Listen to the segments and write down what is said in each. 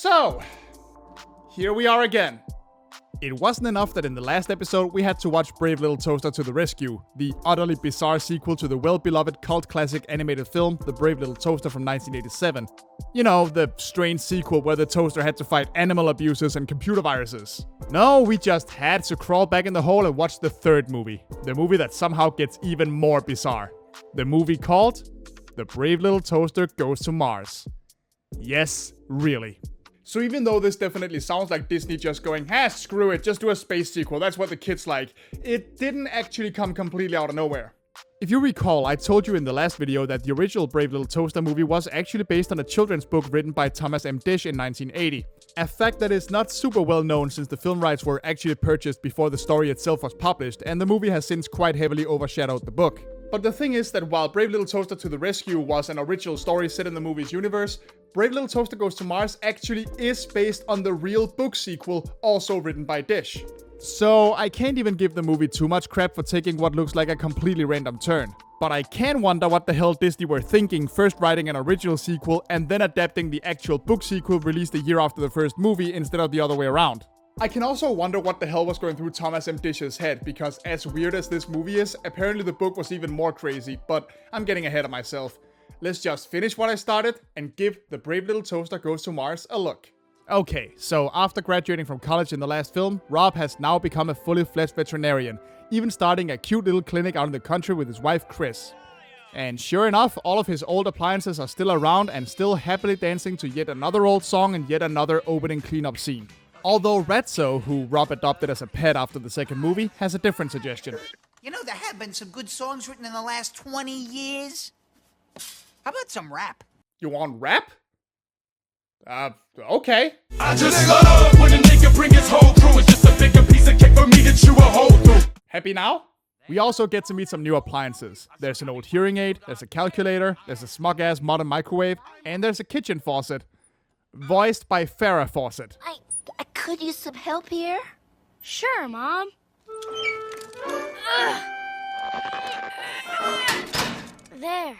So, here we are again. It wasn't enough that in the last episode we had to watch Brave Little Toaster to the Rescue, the utterly bizarre sequel to the well-beloved cult classic animated film The Brave Little Toaster from 1987. You know, the strange sequel where the toaster had to fight animal abusers and computer viruses. No, we just had to crawl back in the hole and watch the third movie. The movie that somehow gets even more bizarre. The movie called The Brave Little Toaster Goes to Mars. Yes, really. So even though this definitely sounds like Disney just going, screw it, just do a space sequel, that's what the kids like, it didn't actually come completely out of nowhere. If you recall, I told you in the last video that the original Brave Little Toaster movie was actually based on a children's book written by Thomas M. Dish in 1980. A fact that is not super well known since the film rights were actually purchased before the story itself was published, and the movie has since quite heavily overshadowed the book. But the thing is that while Brave Little Toaster to the Rescue was an original story set in the movie's universe, Brave Little Toaster Goes to Mars actually is based on the real book sequel, also written by Dish. So I can't even give the movie too much crap for taking what looks like a completely random turn. But I can wonder what the hell Disney were thinking, first writing an original sequel and then adapting the actual book sequel released a year after the first movie instead of the other way around. I can also wonder what the hell was going through Thomas M. Dish's head, because as weird as this movie is, apparently the book was even more crazy, but I'm getting ahead of myself. Let's just finish what I started and give The Brave Little Toaster Goes to Mars a look. Okay, so after graduating from college in the last film, Rob has now become a fully fledged veterinarian, even starting a cute little clinic out in the country with his wife Chris. And sure enough, all of his old appliances are still around and still happily dancing to yet another old song and yet another opening cleanup scene. Although Ratso, who Rob adopted as a pet after the second movie, has a different suggestion. You know, there have been some good songs written in the last 20 years. How about some rap? You want rap? Okay. I just love when a nigga bring his whole crew. It's just a bigger piece of cake for me to chew a hole through. Happy now? We also get to meet some new appliances. There's an old hearing aid, there's a calculator, there's a smug-ass modern microwave, and there's a kitchen faucet. Voiced by Farrah Fawcett. I could use some help here. Sure, Mom. There.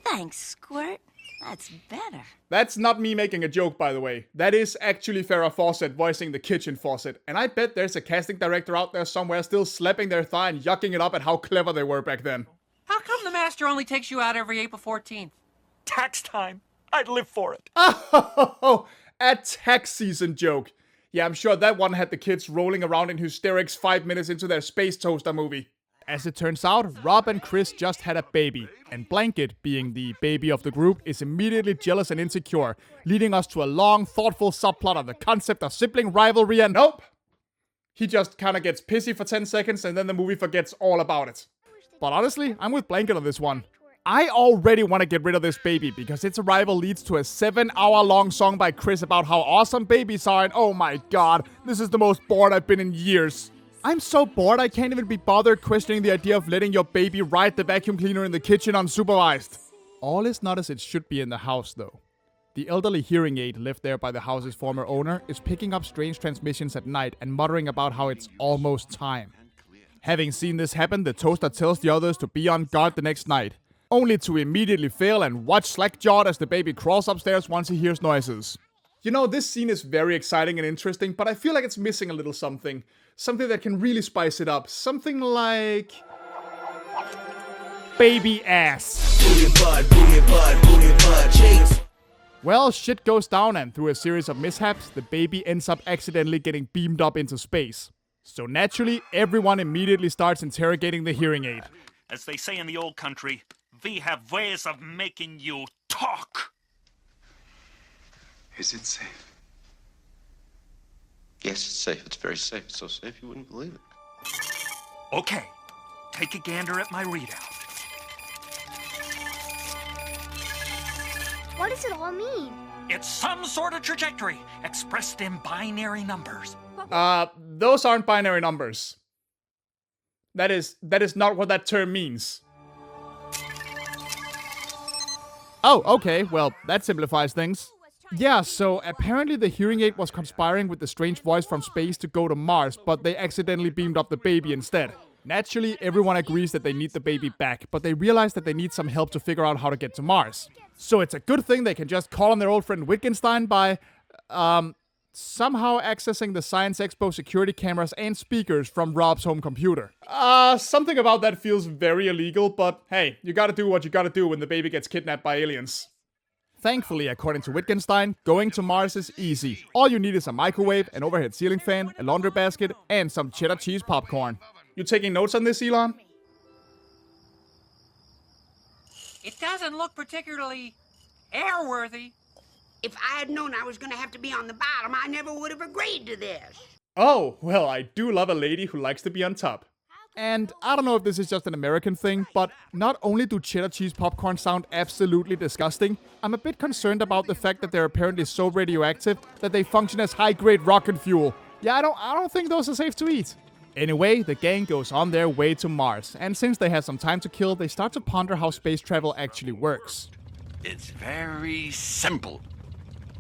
Thanks, Squirt. That's better. That's not me making a joke, by the way. That is actually Farrah Fawcett voicing the kitchen faucet. And I bet there's a casting director out there somewhere still slapping their thigh and yucking it up at how clever they were back then. How come the master only takes you out every April 14th? Tax time. I'd live for it. Oh, a tax season joke. Yeah, I'm sure that one had the kids rolling around in hysterics 5 minutes into their Space Toaster movie. As it turns out, Rob and Chris just had a baby, and Blanket, being the baby of the group, is immediately jealous and insecure, leading us to a long, thoughtful subplot on the concept of sibling rivalry and nope! He just kinda gets pissy for 10 seconds and then the movie forgets all about it. But honestly, I'm with Blanket on this one. I already want to get rid of this baby because its arrival leads to a 7-hour-long song by Chris about how awesome babies are and oh my god, this is the most bored I've been in years. I'm so bored I can't even be bothered questioning the idea of letting your baby ride the vacuum cleaner in the kitchen unsupervised. All is not as it should be in the house though. The elderly hearing aid left there by the house's former owner is picking up strange transmissions at night and muttering about how it's almost time. Having seen this happen, the toaster tells the others to be on guard the next night, only to immediately fail and watch slack-jawed as the baby crawls upstairs once he hears noises. You know, this scene is very exciting and interesting, but I feel like it's missing a little something. Something that can really spice it up. Something like... baby ass. Well, shit goes down and through a series of mishaps, the baby ends up accidentally getting beamed up into space. So naturally, everyone immediately starts interrogating the hearing aid. As they say in the old country, we have ways of making you talk. Is it safe? Yes, it's safe. It's very safe. It's so safe you wouldn't believe it. Okay, take a gander at my readout. What does it all mean? It's some sort of trajectory expressed in binary numbers. Those aren't binary numbers. That is not what that term means. Oh, okay, well, that simplifies things. Yeah, so apparently the hearing aid was conspiring with the strange voice from space to go to Mars, but they accidentally beamed up the baby instead. Naturally, everyone agrees that they need the baby back, but they realize that they need some help to figure out how to get to Mars. So it's a good thing they can just call on their old friend Wittgenstein by, somehow accessing the Science Expo security cameras and speakers from Rob's home computer. Something about that feels very illegal, but hey, you gotta do what you gotta do when the baby gets kidnapped by aliens. Thankfully, according to Wittgenstein, going to Mars is easy. All you need is a microwave, an overhead ceiling fan, a laundry basket, and some cheddar cheese popcorn. You taking notes on this, Elon? It doesn't look particularly airworthy. If I had known I was going to have to be on the bottom, I never would have agreed to this. Oh, well, I do love a lady who likes to be on top. And I don't know if this is just an American thing, but not only do cheddar cheese popcorn sound absolutely disgusting, I'm a bit concerned about the fact that they're apparently so radioactive that they function as high-grade rocket fuel. Yeah, I don't think those are safe to eat. Anyway, the gang goes on their way to Mars, and since they have some time to kill, they start to ponder how space travel actually works. It's very simple.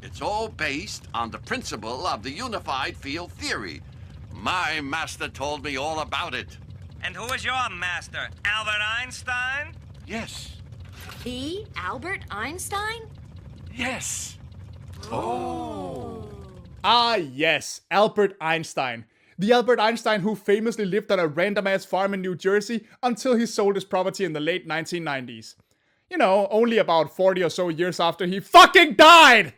It's all based on the principle of the unified field theory. My master told me all about it. And who is your master? Albert Einstein? Yes. The Albert Einstein? Yes. Ah, yes, Albert Einstein. The Albert Einstein who famously lived on a random-ass farm in New Jersey until he sold his property in the late 1990s. You know, only about 40 or so years after he fucking died!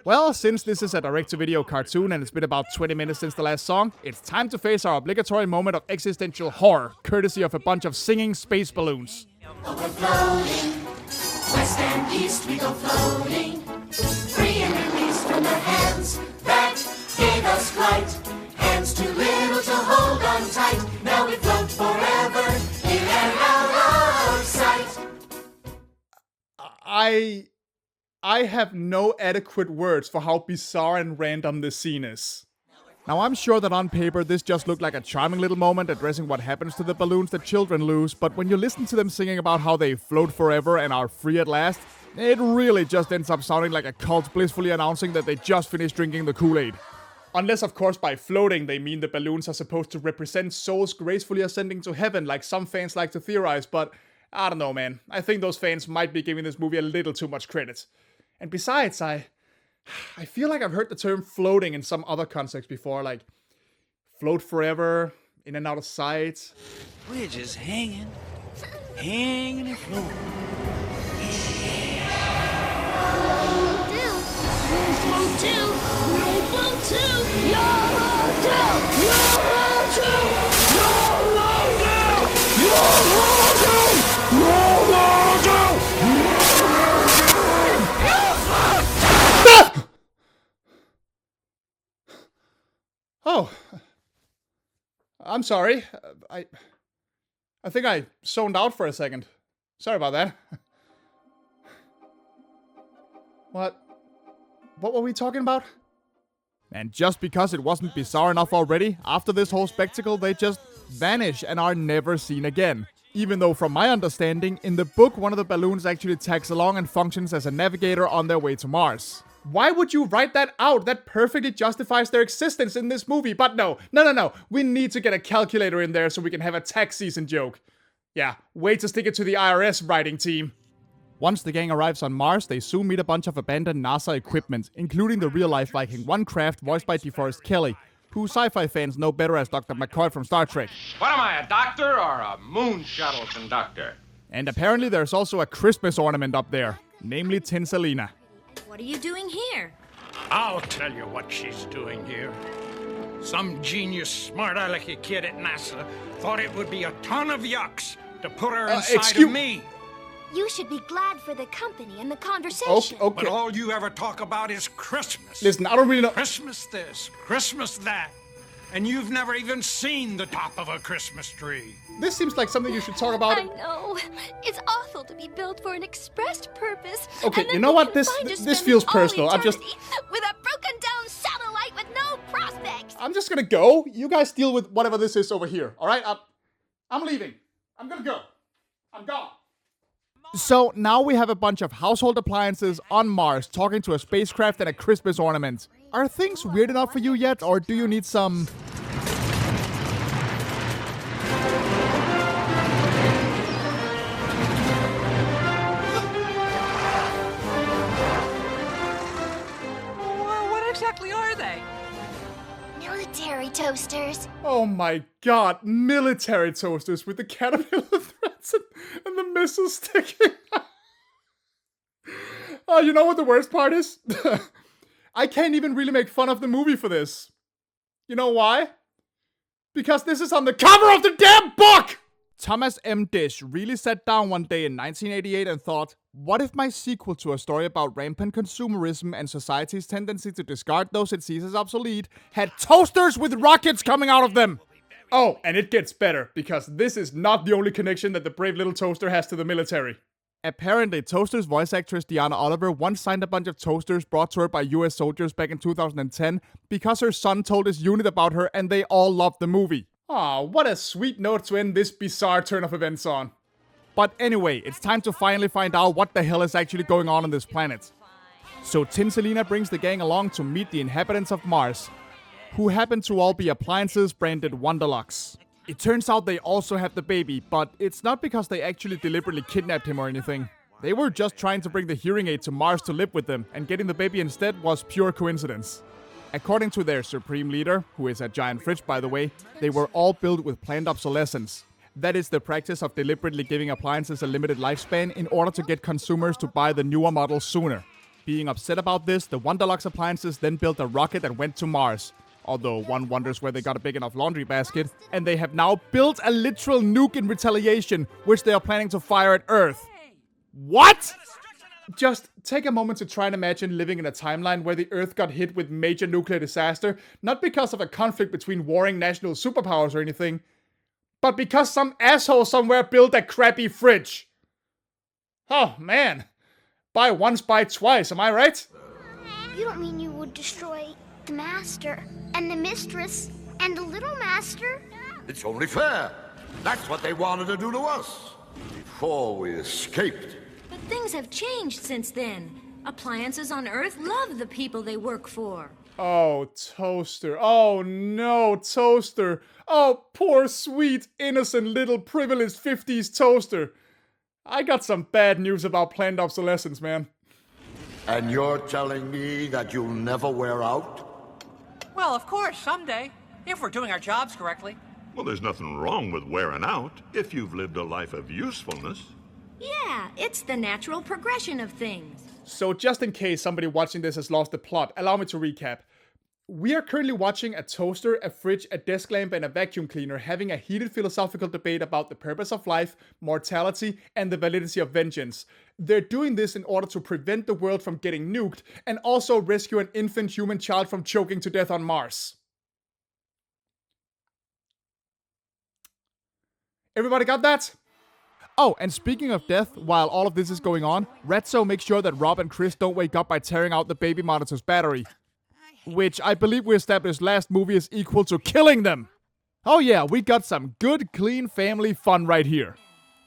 Well, since this is a direct-to-video cartoon and it's been about 20 minutes since the last song, it's time to face our obligatory moment of existential horror, courtesy of a bunch of singing space balloons. We're floating, west and east we go floating, free and released from the hands that gave us flight. Hands too little to hold on tight, now we float forever, in and out of sight. I have no adequate words for how bizarre and random this scene is. Now I'm sure that on paper this just looked like a charming little moment addressing what happens to the balloons that children lose, but when you listen to them singing about how they float forever and are free at last, it really just ends up sounding like a cult blissfully announcing that they just finished drinking the Kool-Aid. Unless of course by floating they mean the balloons are supposed to represent souls gracefully ascending to heaven like some fans like to theorize, but I don't know, man. I think those fans might be giving this movie a little too much credit. And besides, I feel like I've heard the term floating in some other context before, like float forever, in and out of sight. We're just hanging and floating. Float too, we'll float too, you'll float Oh, I'm sorry. I think I zoned out for a second. Sorry about that. What were we talking about? And just because it wasn't bizarre enough already, after this whole spectacle, they just vanish and are never seen again. Even though, from my understanding, in the book, one of the balloons actually tags along and functions as a navigator on their way to Mars. Why would you write that out? That perfectly justifies their existence in this movie. But no. We need to get a calculator in there so we can have a tax season joke. Yeah, way to stick it to the IRS writing team. Once the gang arrives on Mars, they soon meet a bunch of abandoned NASA equipment, including the real-life Viking 1 craft voiced by DeForest Kelley, who sci-fi fans know better as Dr. McCoy from Star Trek. What am I, a doctor or a moon shuttle conductor? And apparently there's also a Christmas ornament up there, namely Tinselina. What are you doing here? I'll tell you what she's doing here. Some genius, smart-alecky kid at NASA thought it would be a ton of yucks to put her inside of me. You should be glad for the company and the conversation. Okay. But all you ever talk about is Christmas. Listen, I don't really know. Christmas this, Christmas that. And you've never even seen the top of a Christmas tree. This seems like something you should talk about. I know. It's awful to be built for an expressed purpose. Okay, you know what? This feels personal. I'm just... with a broken down satellite with no prospects. I'm just gonna go. You guys deal with whatever this is over here, alright? I'm leaving. I'm gonna go. I'm gone. So now we have a bunch of household appliances on Mars talking to a spacecraft and a Christmas ornament. Are things weird enough for you yet, or do you need some... toasters. Oh my god, military toasters with the caterpillar threads and the missiles sticking out. Oh, you know what the worst part is? I can't even really make fun of the movie for this. You know why? Because this is on the cover of the damn book! Thomas M. Dish really sat down one day in 1988 and thought, what if my sequel to a story about rampant consumerism and society's tendency to discard those it sees as obsolete had toasters with rockets coming out of them? Oh, and it gets better, because this is not the only connection that the brave little toaster has to the military. Apparently, Toaster's voice actress Deanna Oliver once signed a bunch of toasters brought to her by US soldiers back in 2010 because her son told his unit about her and they all loved the movie. Aw, what a sweet note to end this bizarre turn of events on. But anyway, it's time to finally find out what the hell is actually going on this planet. So Tin Selena brings the gang along to meet the inhabitants of Mars, who happen to all be appliances branded Wonderlux. It turns out they also have the baby, but it's not because they actually deliberately kidnapped him or anything. They were just trying to bring the hearing aid to Mars to live with them, and getting the baby instead was pure coincidence. According to their supreme leader, who is a giant fridge by the way, they were all built with planned obsolescence. That is the practice of deliberately giving appliances a limited lifespan in order to get consumers to buy the newer models sooner. Being upset about this, the Wonderlux appliances then built a rocket that went to Mars. Although one wonders where they got a big enough laundry basket. And they have now built a literal nuke in retaliation, which they are planning to fire at Earth. What? Just take a moment to try and imagine living in a timeline where the Earth got hit with major nuclear disaster, not because of a conflict between warring national superpowers or anything, but because some asshole somewhere built a crappy fridge. Oh man. Buy once, buy twice, am I right? You don't mean you would destroy the master and the mistress and the little master? It's only fair. That's what they wanted to do to us before we escaped. But things have changed since then. Appliances on Earth love the people they work for. Oh, Toaster. Oh no, Toaster. Oh, poor, sweet, innocent, little privileged 50s Toaster. I got some bad news about planned obsolescence, man. And you're telling me that you'll never wear out? Well, of course, someday. If we're doing our jobs correctly. Well, there's nothing wrong with wearing out if you've lived a life of usefulness. Yeah, it's the natural progression of things. So just in case somebody watching this has lost the plot, allow me to recap. We are currently watching a toaster, a fridge, a desk lamp, and a vacuum cleaner having a heated philosophical debate about the purpose of life, mortality, and the validity of vengeance. They're doing this in order to prevent the world from getting nuked, and also rescue an infant human child from choking to death on Mars. Everybody got that? Oh, and speaking of death, while all of this is going on, Ratso makes sure that Rob and Chris don't wake up by tearing out the baby monitor's battery. Which I believe we established last movie is equal to killing them. Oh yeah, we got some good, clean family fun right here.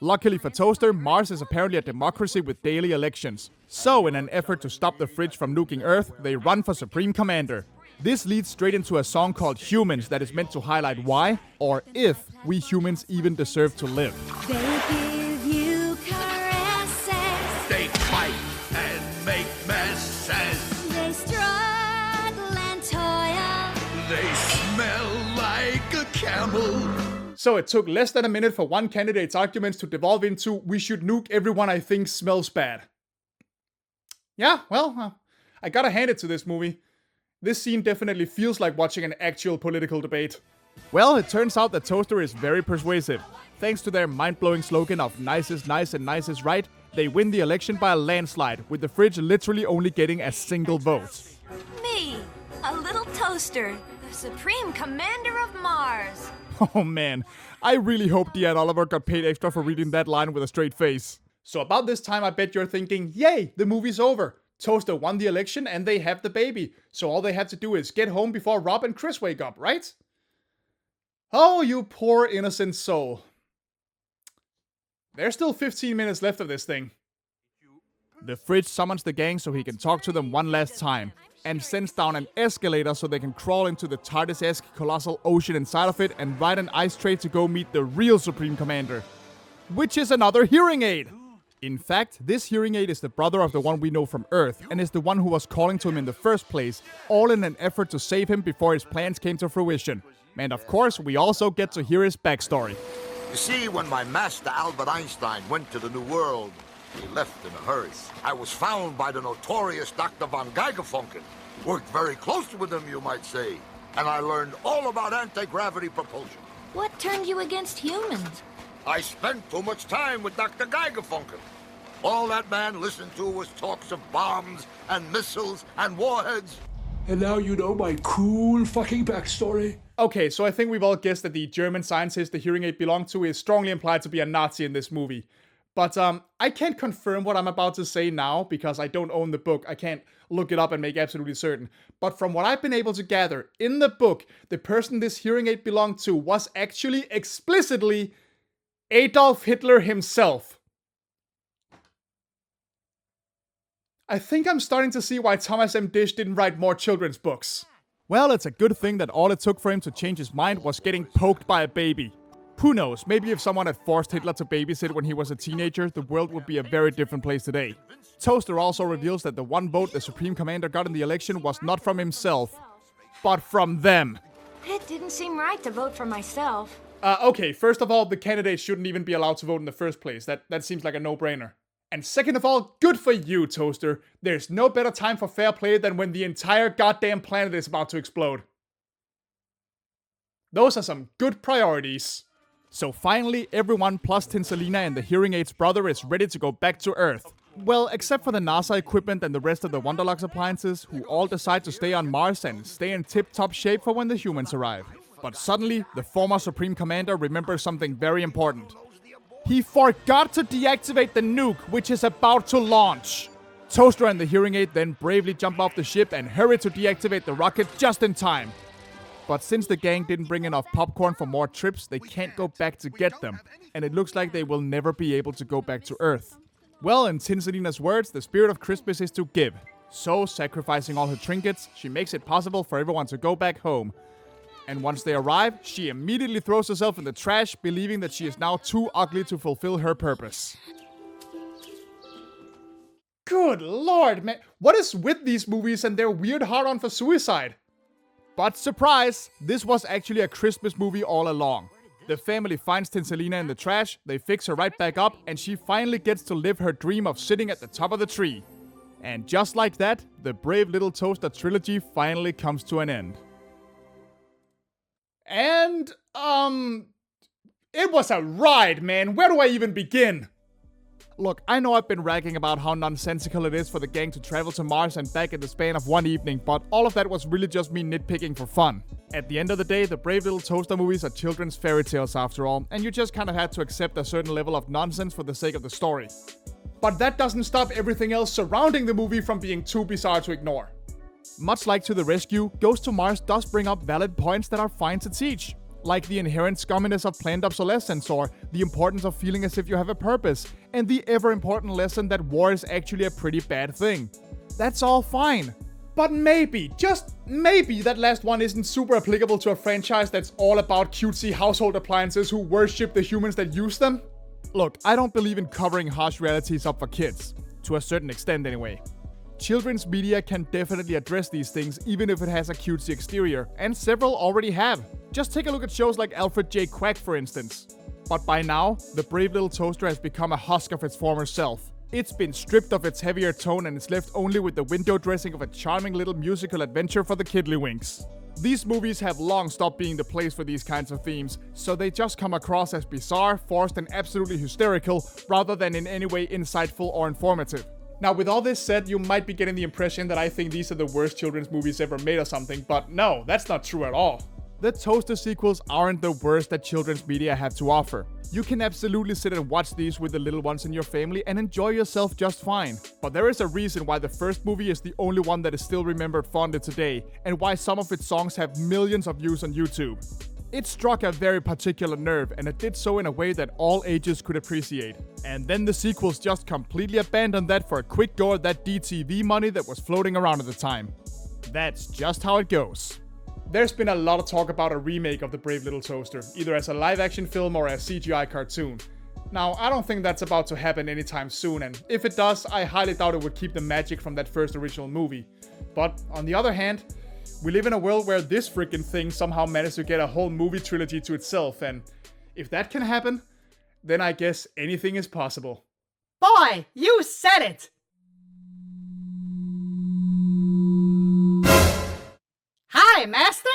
Luckily for Toaster, Mars is apparently a democracy with daily elections. So, in an effort to stop the fridge from nuking Earth, they run for Supreme Commander. This leads straight into a song called Humans that is meant to highlight why, or if, we humans even deserve to live. They give you caresses. They fight and make messes. They struggle and toil. They smell like a camel. So it took less than a minute for one candidate's arguments to devolve into, we should nuke everyone I think smells bad. Yeah, well, I gotta hand it to this movie. This scene definitely feels like watching an actual political debate. Well, it turns out that Toaster is very persuasive. Thanks to their mind-blowing slogan of nice is nice and nice is right, they win the election by a landslide, with the fridge literally only getting a single vote. Me, a little toaster, the supreme commander of Mars. Oh man, I really hope Deanne Oliver got paid extra for reading that line with a straight face. So about this time I bet you're thinking, yay, the movie's over. Toaster won the election and they have the baby. So all they have to do is get home before Rob and Chris wake up, right? Oh, you poor innocent soul. There's still 15 minutes left of this thing. The fridge summons the gang so he can talk to them one last time, and sends down an escalator so they can crawl into the TARDIS-esque colossal ocean inside of it and ride an ice tray to go meet the real Supreme Commander. Which is another hearing aid! In fact, this hearing aid is the brother of the one we know from Earth, and is the one who was calling to him in the first place, all in an effort to save him before his plans came to fruition. And of course, we also get to hear his backstory. You see, when my master Albert Einstein went to the New World, he left in a hurry. I was found by the notorious Dr. von Geigerfunken. Worked very closely with him, you might say. And I learned all about anti-gravity propulsion. What turned you against humans? I spent too much time with Dr. Geigerfunken. All that man listened to was talks of bombs and missiles and warheads. And now you know my cool fucking backstory. Okay, so I think we've all guessed that the German scientist the hearing aid belonged to is strongly implied to be a Nazi in this movie. But I can't confirm what I'm about to say now because I don't own the book. I can't look it up and make absolutely certain. But from what I've been able to gather, in the book, the person this hearing aid belonged to was actually explicitly Adolf Hitler himself. I think I'm starting to see why Thomas M. Dish didn't write more children's books. Well, it's a good thing that all it took for him to change his mind was getting poked by a baby. Who knows, maybe if someone had forced Hitler to babysit when he was a teenager, the world would be a very different place today. Toaster also reveals that the one vote the Supreme Commander got in the election was not from himself, but from them. It didn't seem right to vote for myself. Okay, first of all, the candidates shouldn't even be allowed to vote in the first place. That seems like a no-brainer. And second of all, good for you, Toaster. There's no better time for fair play than when the entire goddamn planet is about to explode. Those are some good priorities. So finally, everyone plus Tinselina and the hearing aid's brother is ready to go back to Earth. Well, except for the NASA equipment and the rest of the Wonderlux appliances, who all decide to stay on Mars and stay in tip-top shape for when the humans arrive. But suddenly, the former Supreme Commander remembers something very important. He forgot to deactivate the nuke, which is about to launch. Toaster and the hearing aid then bravely jump off the ship and hurry to deactivate the rocket just in time. But since the gang didn't bring enough popcorn for more trips, they can't go back to get them. And it looks like they will never be able to go back to Earth. Well, in Tinselina's words, the spirit of Christmas is to give. So, sacrificing all her trinkets, she makes it possible for everyone to go back home. And once they arrive, she immediately throws herself in the trash, believing that she is now too ugly to fulfill her purpose. Good lord, man. What is with these movies and their weird hard-on for suicide? But surprise, this was actually a Christmas movie all along. The family finds Tinselina in the trash, they fix her right back up, and she finally gets to live her dream of sitting at the top of the tree. And just like that, the Brave Little Toaster trilogy finally comes to an end. And, it was a ride, man. Where do I even begin? Look, I know I've been ragging about how nonsensical it is for the gang to travel to Mars and back in the span of one evening, but all of that was really just me nitpicking for fun. At the end of the day, the Brave Little Toaster movies are children's fairy tales after all, and you just kind of had to accept a certain level of nonsense for the sake of the story. But that doesn't stop everything else surrounding the movie from being too bizarre to ignore. Much like To the Rescue, Ghost to Mars does bring up valid points that are fine to teach. Like the inherent scumminess of planned obsolescence, or the importance of feeling as if you have a purpose, and the ever-important lesson that war is actually a pretty bad thing. That's all fine. But maybe, just maybe, that last one isn't super applicable to a franchise that's all about cutesy household appliances who worship the humans that use them. Look, I don't believe in covering harsh realities up for kids. To a certain extent, anyway. Children's media can definitely address these things even if it has a cutesy exterior, and several already have. Just take a look at shows like Alfred J. Quack, for instance. But by now, the Brave Little Toaster has become a husk of its former self. It's been stripped of its heavier tone and is left only with the window dressing of a charming little musical adventure for the Kiddlywinks. These movies have long stopped being the place for these kinds of themes, so they just come across as bizarre, forced, and absolutely hysterical, rather than in any way insightful or informative. Now, with all this said, you might be getting the impression that I think these are the worst children's movies ever made or something, but no, that's not true at all. The Toaster sequels aren't the worst that children's media have to offer. You can absolutely sit and watch these with the little ones in your family and enjoy yourself just fine. But there is a reason why the first movie is the only one that is still remembered fondly today, and why some of its songs have millions of views on YouTube. It struck a very particular nerve, and it did so in a way that all ages could appreciate. And then the sequels just completely abandoned that for a quick go at that DTV money that was floating around at the time. That's just how it goes. There's been a lot of talk about a remake of The Brave Little Toaster, either as a live-action film or a CGI cartoon. Now, I don't think that's about to happen anytime soon, and if it does, I highly doubt it would keep the magic from that first original movie. But, on the other hand, We live in a world where this freaking thing somehow managed to get a whole movie trilogy to itself, and if that can happen, then I guess anything is possible. Boy, you said it! Hi, Master!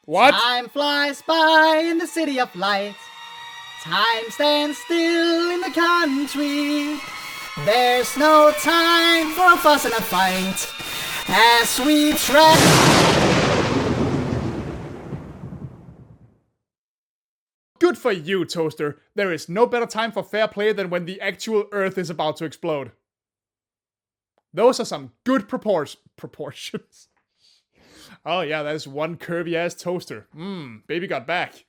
What? Time flies by in the city of light. Time stands still in the country. There's no time for a fuss and a fight as we track. Good for you, Toaster. There is no better time for fair play than when the actual Earth is about to explode. Those are some good proportions. Oh yeah, that is one curvy ass toaster. Baby got back.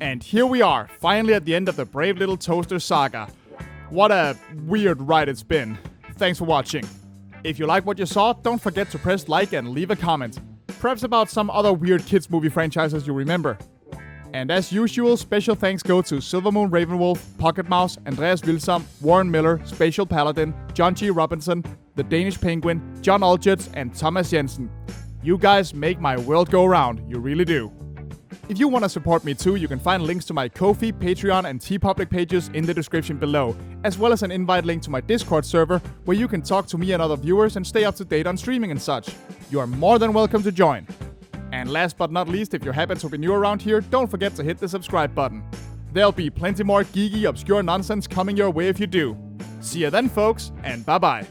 And here we are, finally at the end of the Brave Little Toaster saga. What a weird ride it's been. Thanks for watching. If you like what you saw, don't forget to press like and leave a comment. Perhaps about some other weird kids movie franchises you remember. And as usual, special thanks go to Silvermoon Ravenwolf, Pocket Mouse, Andreas Wilsom, Warren Miller, Spatial Paladin, John G. Robinson, The Danish Penguin, John Algetz, and Thomas Jensen. You guys make my world go round, you really do. If you want to support me too, you can find links to my Ko-fi, Patreon, and TeePublic pages in the description below, as well as an invite link to my Discord server, where you can talk to me and other viewers and stay up to date on streaming and such. You are more than welcome to join. And last but not least, if you happen to be new around here, don't forget to hit the subscribe button. There'll be plenty more geeky, obscure nonsense coming your way if you do. See you then, folks, and bye-bye.